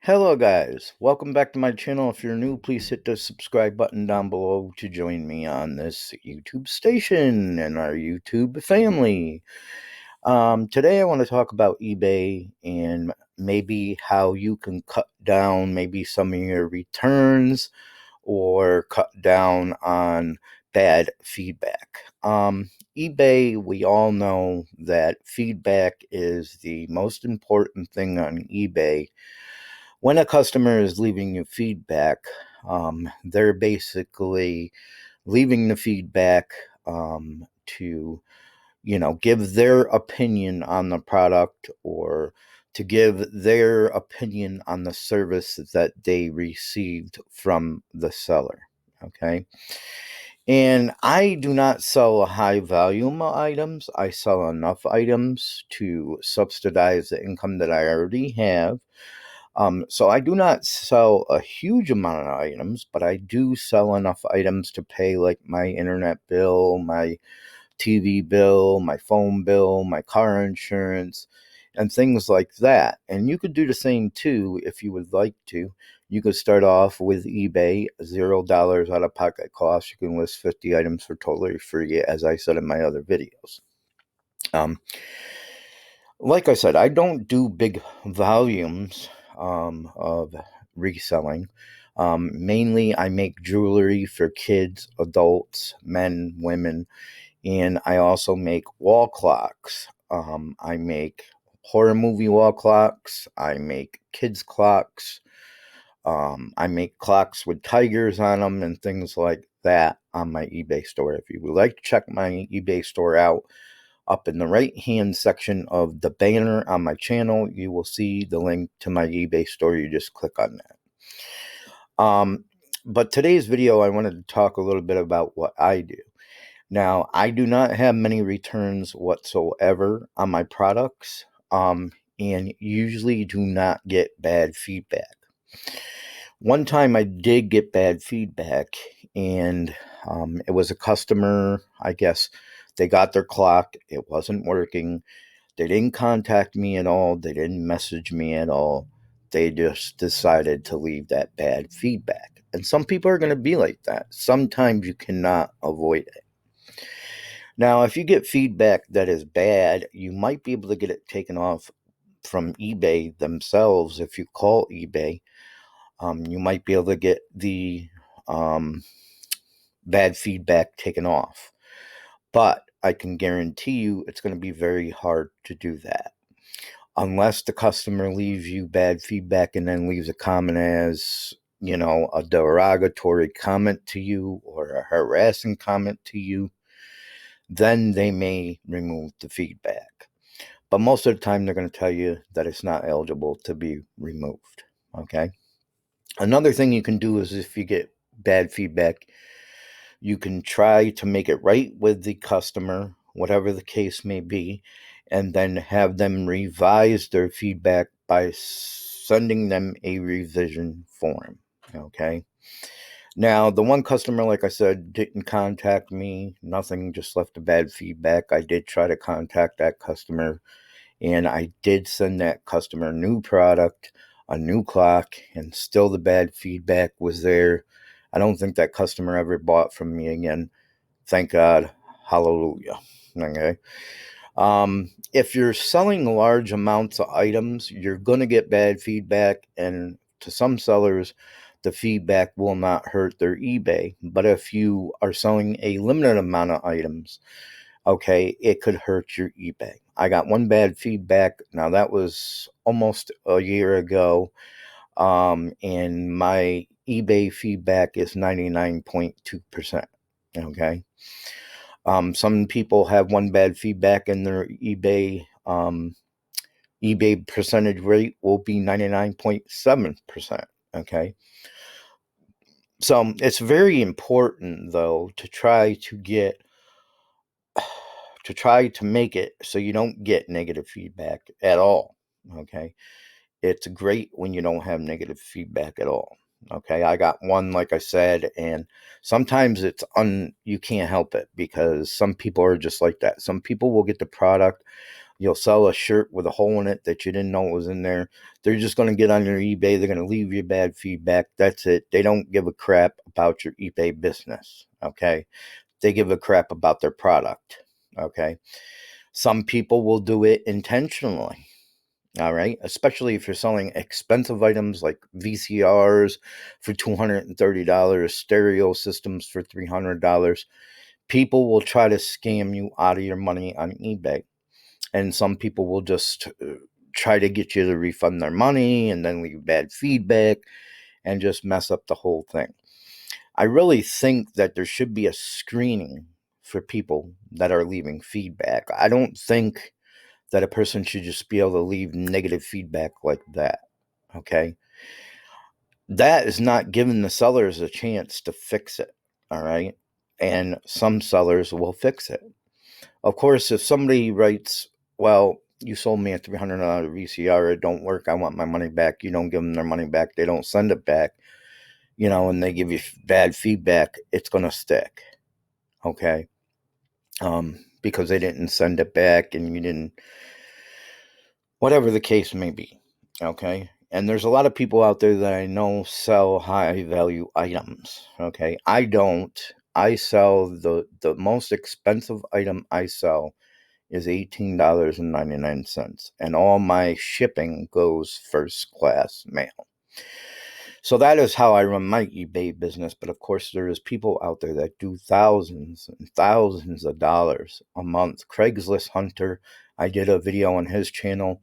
Hello guys, welcome back to my channel. If you're new, please hit the subscribe button down below to join me on this YouTube station and our YouTube family. Today I want to talk about eBay and maybe how you can cut down maybe some of your returns or cut down on bad feedback. eBay, we all know that feedback is the most important thing on eBay. When a customer is leaving you feedback, they're basically leaving the feedback to, give their opinion on the product or to give their opinion on the service that they received from the seller. Okay. And I do not sell high volume items. I sell enough items to subsidize the income that I already have. So I do not sell a huge amount of items, but I do sell enough items to pay like my internet bill, my TV bill, my phone bill, my car insurance, and things like that. And you could do the same too if you would like to. You could start off with eBay, $0 out of pocket cost. You can list 50 items for totally free, as I said in my other videos. Um, like I said, I don't do big volumes of reselling. Mainly, I make jewelry for kids, adults, men, women, and I also make wall clocks. I make horror movie wall clocks. I make kids clocks. I make clocks with tigers on them and things like that on my eBay store. If you would like to check my eBay store out, up in the right hand section of the banner on my channel, you will see the link to my eBay store. You just click on that. But today's video, I wanted to talk a little bit about what I do. Now, I do not have many returns whatsoever on my products, and usually do not get bad feedback. One time I did get bad feedback, and it was a customer, I guess. They got their clock, it wasn't working. They didn't contact me at all, they didn't message me at all. They just decided to leave that bad feedback. And some people are going to be like that. Sometimes you cannot avoid it. Now, if you get feedback that is bad, you might be able to get it taken off from eBay themselves. If you call eBay, you might be able to get the bad feedback taken off. But I can guarantee you it's going to be very hard to do that. Unless the customer leaves you bad feedback and then leaves a comment as, a derogatory comment to you or a harassing comment to you, then they may remove the feedback. But most of the time, they're going to tell you that it's not eligible to be removed. Okay. Another thing you can do is if you get bad feedback, you can try to make it right with the customer, whatever the case may be, and then have them revise their feedback by sending them a revision form. Okay. Now, the one customer, like I said, didn't contact me, nothing, just left a bad feedback. I did try to contact that customer, and I did send that customer a new product, a new clock, and still the bad feedback was there. I don't think that customer ever bought from me again. Thank God. Hallelujah. Okay. If you're selling large amounts of items, you're going to get bad feedback, and to some sellers, the feedback will not hurt their eBay. But if you are selling a limited amount of items, okay, it could hurt your eBay. I got one bad feedback. Now, that was almost a year ago, and my eBay feedback is 99.2%. Okay. Some people have one bad feedback and their eBay percentage rate will be 99.7%. Okay. So it's very important though to try to make it so you don't get negative feedback at all. Okay. It's great when you don't have negative feedback at all. Okay, I got one, like I said, and sometimes you can't help it because some people are just like that. Some people will get the product, You'll sell a shirt with a hole in it that you didn't know was in there. They're just going to get on your eBay. They're going to leave you bad feedback. That's it. They don't give a crap about your eBay business. Okay. They give a crap about their product. Okay. Some people will do it intentionally. All right. Especially if you're selling expensive items like VCRs for $230, stereo systems for $300. People will try to scam you out of your money on eBay. And some people will just try to get you to refund their money and then leave bad feedback and just mess up the whole thing. I really think that there should be a screening for people that are leaving feedback. I don't think that a person should just be able to leave negative feedback like that. Okay. That is not giving the sellers a chance to fix it. All right. And some sellers will fix it. Of course, if somebody writes, well, you sold me a $300 VCR, it don't work, I want my money back, you don't give them their money back, they don't send it back, and they give you bad feedback, it's going to stick. Okay. Because they didn't send it back and you didn't, whatever the case may be. Okay. And there's a lot of people out there that I know sell high value items. Okay. I don't. I sell the most expensive item I sell is $18.99. And all my shipping goes first class mail. So that is how I run my eBay business. But of course, there is people out there that do thousands and thousands of dollars a month. Craigslist Hunter, I did a video on his channel.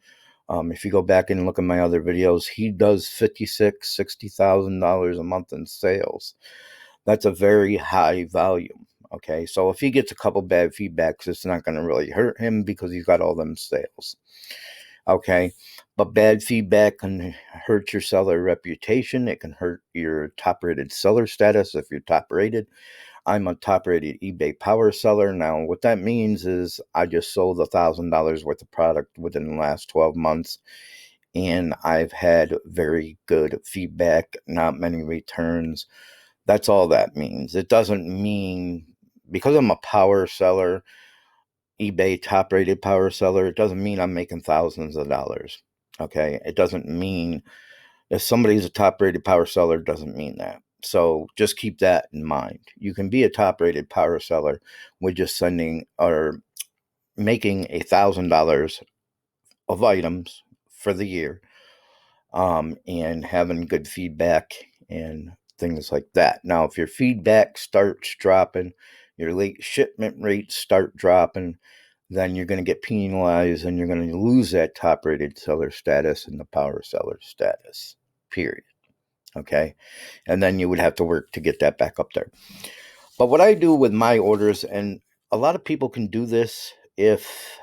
If you go back and look at my other videos, he does $60,000 a month in sales. That's a very high volume. Okay, so if he gets a couple bad feedbacks, it's not going to really hurt him because he's got all them sales. Okay, but bad feedback can hurt your seller reputation. It can hurt your top rated seller status if you're top rated. I'm a top rated eBay power seller. Now, what that means is I just sold $1,000 worth of product within the last 12 months, and I've had very good feedback, not many returns. That's all that means. It doesn't mean because I'm a power seller, eBay top rated power seller, it doesn't mean I'm making thousands of dollars. Okay. It doesn't mean if somebody's a top rated power seller, it doesn't mean that. So just keep that in mind. You can be a top rated power seller with just sending or making $1,000 of items for the year, and having good feedback and things like that. Now, if your feedback starts dropping, your late shipment rates start dropping, then you're going to get penalized and you're going to lose that top rated seller status and the power seller status, period. Okay. And then you would have to work to get that back up there. But what I do with my orders, and a lot of people can do this if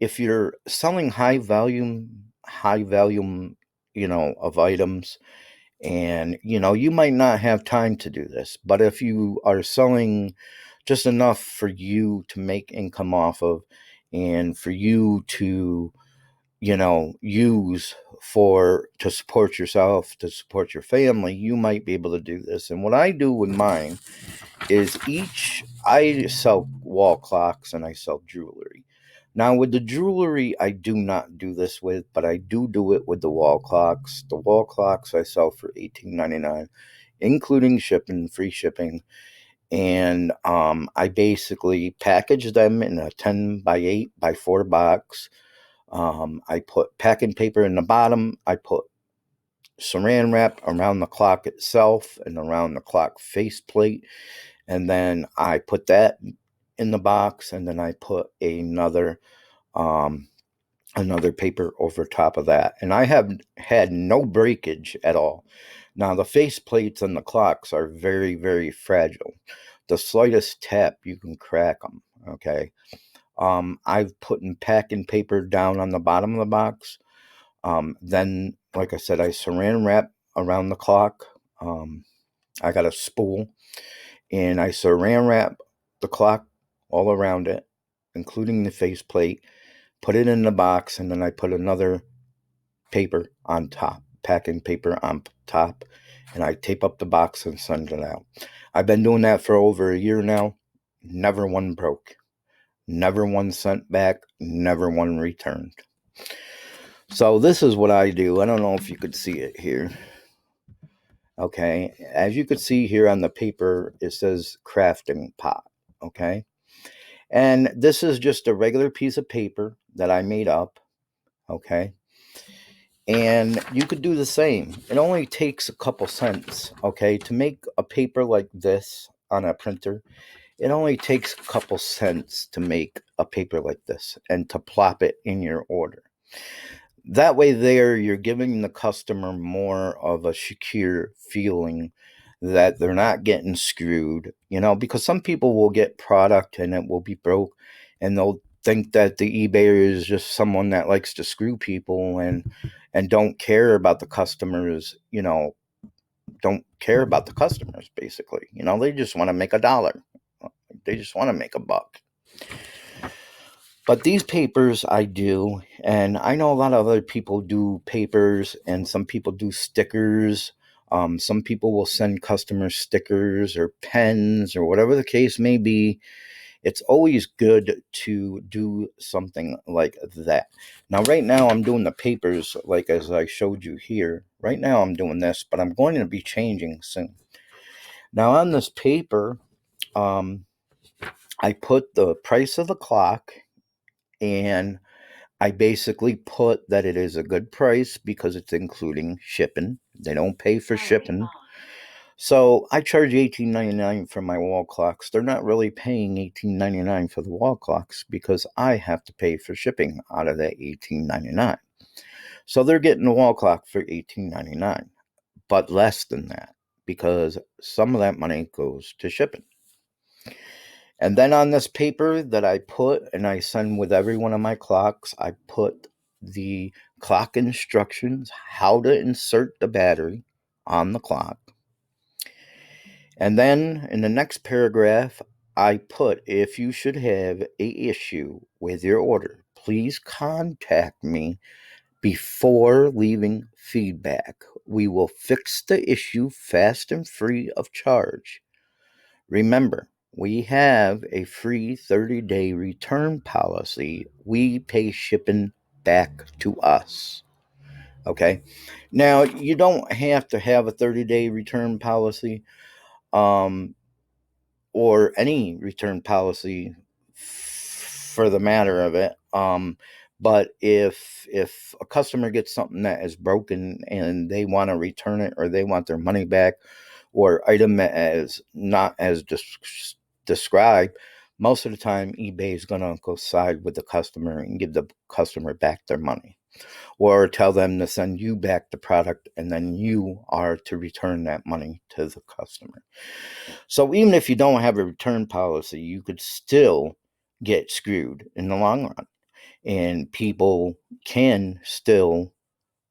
you're selling high volume, of items, and you might not have time to do this, but if you are selling just enough for you to make income off of and for you to use to support yourself, to support your family, you might be able to do this. And what I do with mine is I sell wall clocks and I sell jewelry. Now, with the jewelry, I do not do this with, but I do it with the wall clocks. The wall clocks I sell for $18.99, including shipping, free shipping. And I basically package them in a 10 by 8 by 4 box. I put packing paper in the bottom. I put saran wrap around the clock itself and around the clock faceplate. And then I put that in the box, and then I put another paper over top of that. And I have had no breakage at all. Now, the face plates and the clocks are very, very fragile. The slightest tap, you can crack them. Okay. I've put packing paper down on the bottom of the box. Then, like I said, I saran wrap around the clock. I got a spool, and I saran wrap the clock all around it, including the faceplate, put it in the box, and then I put another paper on top, packing paper on top, and I tape up the box and send it out. I've been doing that for over a year now. Never one broke. Never one sent back, never one returned. So this is what I do. I don't know if you could see it here. Okay, as you could see here on the paper, it says crafting pot. Okay, and this is just a regular piece of paper that I made up. Okay, and you could do the same. It only takes a couple cents. Okay, to make a paper like this on a printer, it only takes a couple cents to make a paper like this and to plop it in your order. That way there you're giving the customer more of a secure feeling that they're not getting screwed, because some people will get product and it will be broke, and they'll think that the eBayer is just someone that likes to screw people and don't care about the customers, don't care about the customers basically. They just want to make a dollar. They just want to make a buck. But these papers I do, and I know a lot of other people do papers, and some people do stickers. Some people will send customers stickers or pens or whatever the case may be. It's always good to do something like that. Now, right now, I'm doing the papers, like as I showed you here. Right now, I'm doing this, but I'm going to be changing soon. Now, on this paper, I put the price of the clock, and I basically put that it is a good price because it's including shipping. They don't pay for shipping. So I charge $18.99 for my wall clocks. They're not really paying $18.99 for the wall clocks because I have to pay for shipping out of that $18.99. So they're getting the wall clock for $18.99, but less than that because some of that money goes to shipping. And then on this paper that I put and I send with every one of my clocks, I put the clock instructions, how to insert the battery on the clock. And then in the next paragraph, I put, if you should have a issue with your order, please contact me before leaving feedback. We will fix the issue fast and free of charge. Remember, we have a free 30-day return policy. We pay shipping back to us. Okay. Now, you don't have to have a 30-day return policy. Or any return policy for the matter of it. But if a customer gets something that is broken and they want to return it or they want their money back or item as not as described, most of the time eBay is going to go side with the customer and give the customer back their money, or tell them to send you back the product and then you are to return that money to the customer. So even if you don't have a return policy, you could still get screwed in the long run, and people can still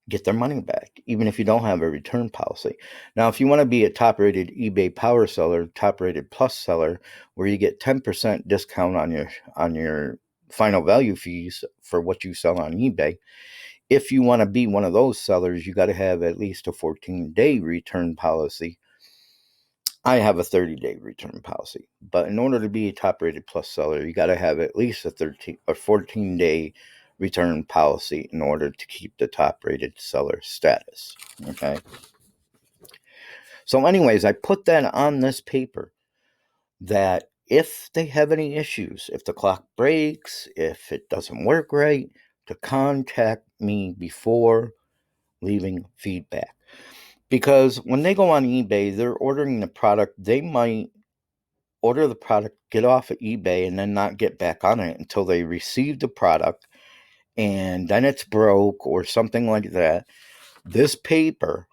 get their money back even if you don't have a return policy. Now, if you want to be a top rated eBay power seller, top rated plus seller, where you get 10% discount on your final value fees for what you sell on eBay, if you want to be one of those sellers, you got to have at least a 14-day return policy. I have a 30-day return policy, but in order to be a top rated plus seller, you got to have at least a 14-day return policy in order to keep the top rated seller status. Okay. So anyways, I put that on this paper that if they have any issues, if the clock breaks, if it doesn't work right, to contact me before leaving feedback. Because when they go on eBay, they're ordering the product. They might order the product, get off of eBay, and then not get back on it until they receive the product, and then it's broke or something like that. This paper,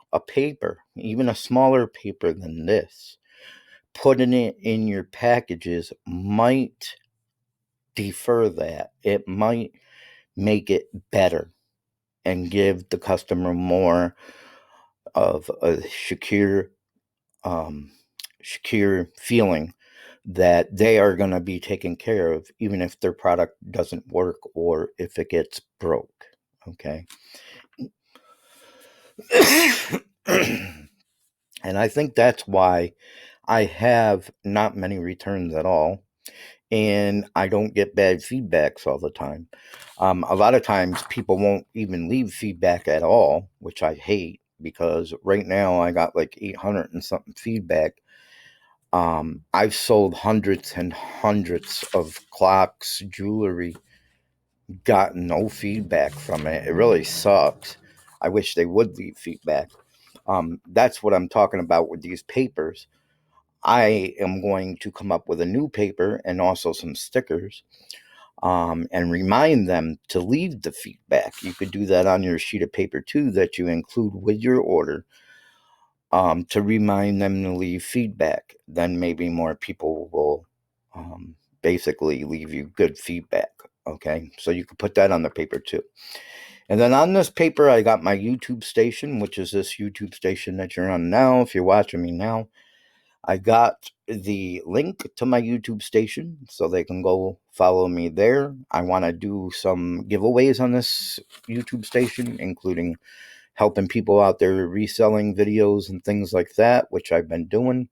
even a smaller paper than this, putting it in your packages might defer that. It might make it better and give the customer more of a secure feeling that they are going to be taken care of, even if their product doesn't work or if it gets broke. Okay. And I think that's why I have not many returns at all. and I don't get bad feedbacks all the time. A lot of times people won't even leave feedback at all, which I hate, because right now I got like 800 and something feedback. I've sold hundreds and hundreds of clocks, jewelry, gotten no feedback from it. It really sucks. I wish they would leave feedback. That's what I'm talking about with these papers. I am going to come up with a new paper and also some stickers, and remind them to leave the feedback. You could do that on your sheet of paper too, that you include with your order, to remind them to leave feedback. Then maybe more people will basically leave you good feedback. Okay, so you could put that on the paper too. And then on this paper, I got my YouTube station, which is this YouTube station that you're on now. If you're watching me now, I got the link to my YouTube station so they can go follow me there. I want to do some giveaways on this YouTube station, including helping people out there reselling videos and things like that, which I've been doing.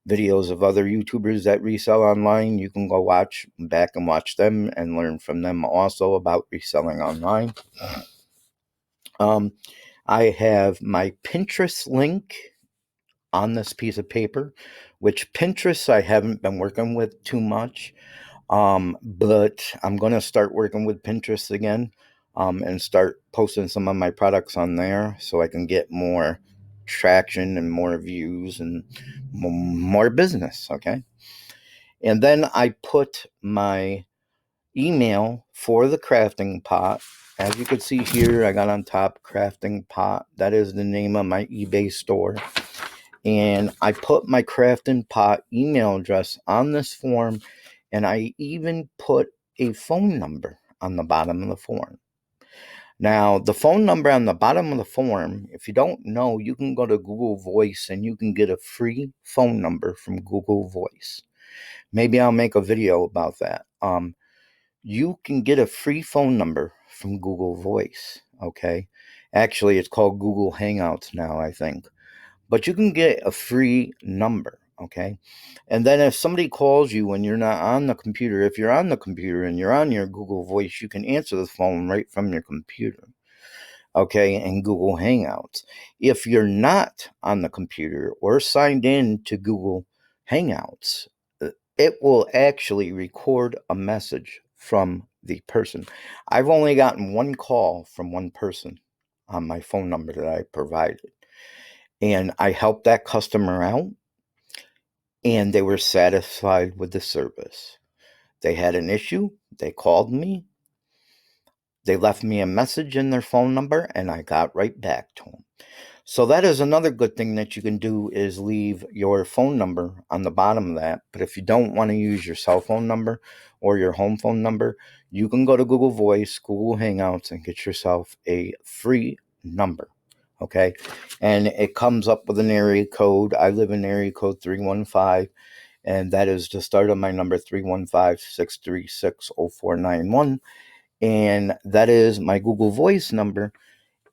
Videos of other YouTubers that resell online. You can go watch back and watch them and learn from them also about reselling online. I have my Pinterest link on this piece of paper, which Pinterest I haven't been working with too much. But I'm going to start working with Pinterest again, and start posting some of my products on there so I can get more traction and more views and more business. Okay. And then I put my email for the crafting pot. As you can see here, I got on top crafting pot. That is the name of my eBay store. And I put my crafting pot email address on this form, and I even put a phone number on the bottom of the form. Now, the phone number on the bottom of the form, if you don't know, you can go to Google Voice and you can get a free phone number from Google Voice. Maybe I'll make a video about that. You can get a free phone number from Google Voice, okay? Actually, it's called Google Hangouts now, I think. But you can get a free number, okay? And then if somebody calls you when you're not on the computer, if you're on the computer and you're on your Google Voice, you can answer the phone right from your computer, okay, in Google Hangouts. If you're not on the computer or signed in to Google Hangouts, it will actually record a message from the person. I've only gotten one call from one person on my phone number that I provided. And I helped that customer out, and they were satisfied with the service. They had an issue, they called me, they left me a message in their phone number, and I got right back to them. So that is another good thing that you can do, is leave your phone number on the bottom of that. But if you don't want to use your cell phone number or your home phone number, you can go to Google Voice, Google Hangouts, and get yourself a free number. Okay. And it comes up with an area code. I live in area code 315, and that is the start of my number, 315-636-0491. And that is my Google Voice number.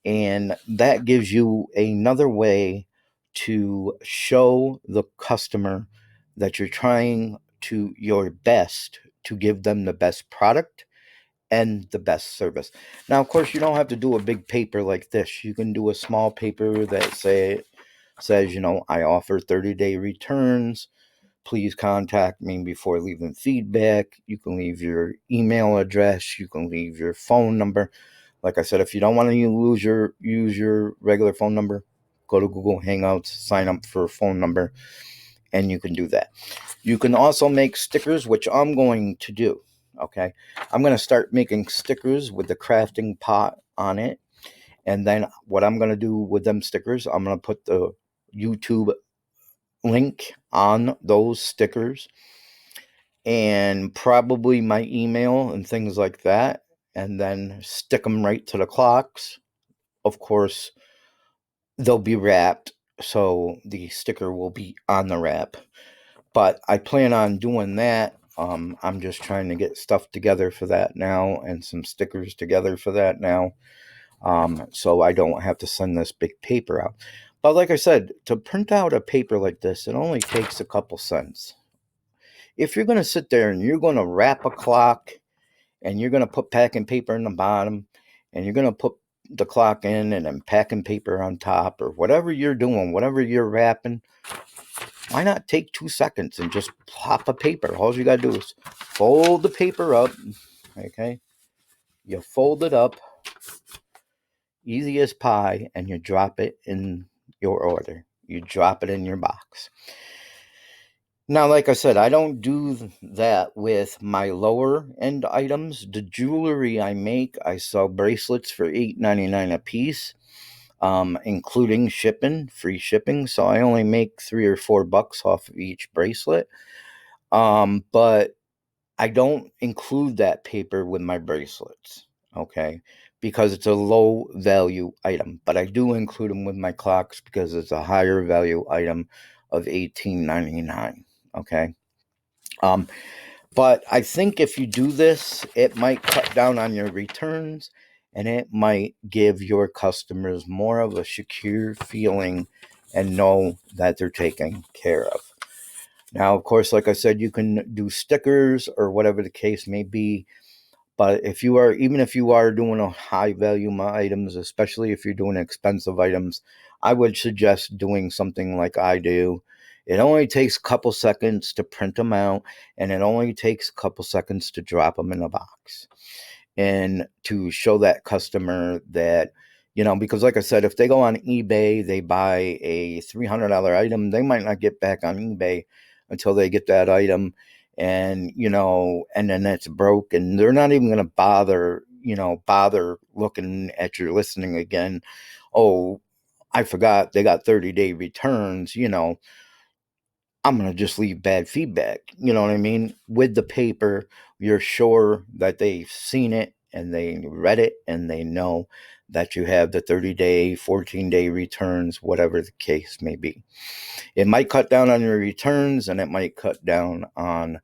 And that gives you another way to show the customer that you're trying to your best to give them the best product and the best service. Now, of course, you don't have to do a big paper like this. You can do a small paper that says, I offer 30-day returns. Please contact me before leaving feedback. You can leave your email address. You can leave your phone number. Like I said, if you don't want to use your regular phone number, go to Google Hangouts, sign up for a phone number, and you can do that. You can also make stickers, which I'm going to do. Okay, I'm going to start making stickers with the crafting pot on it. And then what I'm going to do with them stickers, I'm going to put the YouTube link on those stickers, and probably my email and things like that, and then stick them right to the clocks. Of course, they'll be wrapped, so the sticker will be on the wrap. But I plan on doing that. I'm just trying to get stuff together for that now, and some stickers together for that now, so I don't have to send this big paper out. But like I said, to print out a paper like this, it only takes a couple cents. if you're going to sit there and you're going to wrap a clock and you're going to put packing paper in the bottom and you're going to put the clock in and then packing paper on top, or whatever you're doing, whatever you're wrapping, why not take 2 seconds and just plop a paper? All you got to do is fold the paper up. Okay. You fold it up, easy as pie, and you drop it in your order. You drop it in your box. Now, like I said, I don't do that with my lower end items. The jewelry I make, I sell bracelets for $8.99 a piece, including shipping, free shipping. So I only make $3 or $4 off of each bracelet. But I don't include that paper with my bracelets, okay, because it's a low value item. But I do include them with my clocks because it's a higher value item of $18.99, okay. But I think if you do this, it might cut down on your returns and it might give your customers more of a secure feeling and know that they're taken care of. Now, of course, like I said, you can do stickers or whatever the case may be. But even if you are doing a high value items, especially if you're doing expensive items, I would suggest doing something like I do. It only takes a couple seconds to print them out, and it only takes a couple seconds to drop them in a box and to show that customer that, because like I said, if they go on eBay, they buy a $300 item, they might not get back on eBay until they get that item, and and then it's broke, and they're not even going to bother looking at your listing again. Oh, I forgot they got 30-day returns. I'm going to just leave bad feedback. You know what I mean? With the paper, you're sure that they've seen it and they read it and they know that you have the 30-day, 14-day returns, whatever the case may be. It might cut down on your returns, and it might cut down on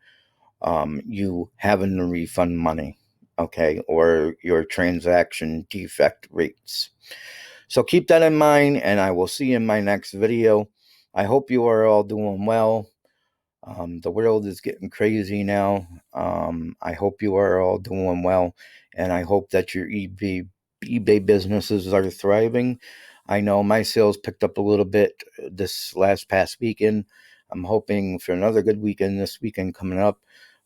you having to refund money, okay, or your transaction defect rates. So keep that in mind, and I will see you in my next video. I hope you are all doing well. The world is getting crazy now. I hope you are all doing well, and I hope that your eBay businesses are thriving. I know my sales picked up a little bit this past weekend. I'm hoping for another good weekend this weekend coming up,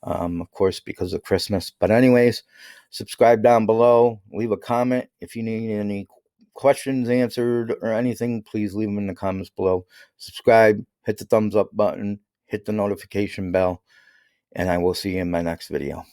of course, because of Christmas. But anyways, subscribe down below. Leave a comment. If you need any questions answered or anything, please leave them in the comments below. Subscribe, hit the thumbs up button, hit the notification bell, and I will see you in my next video.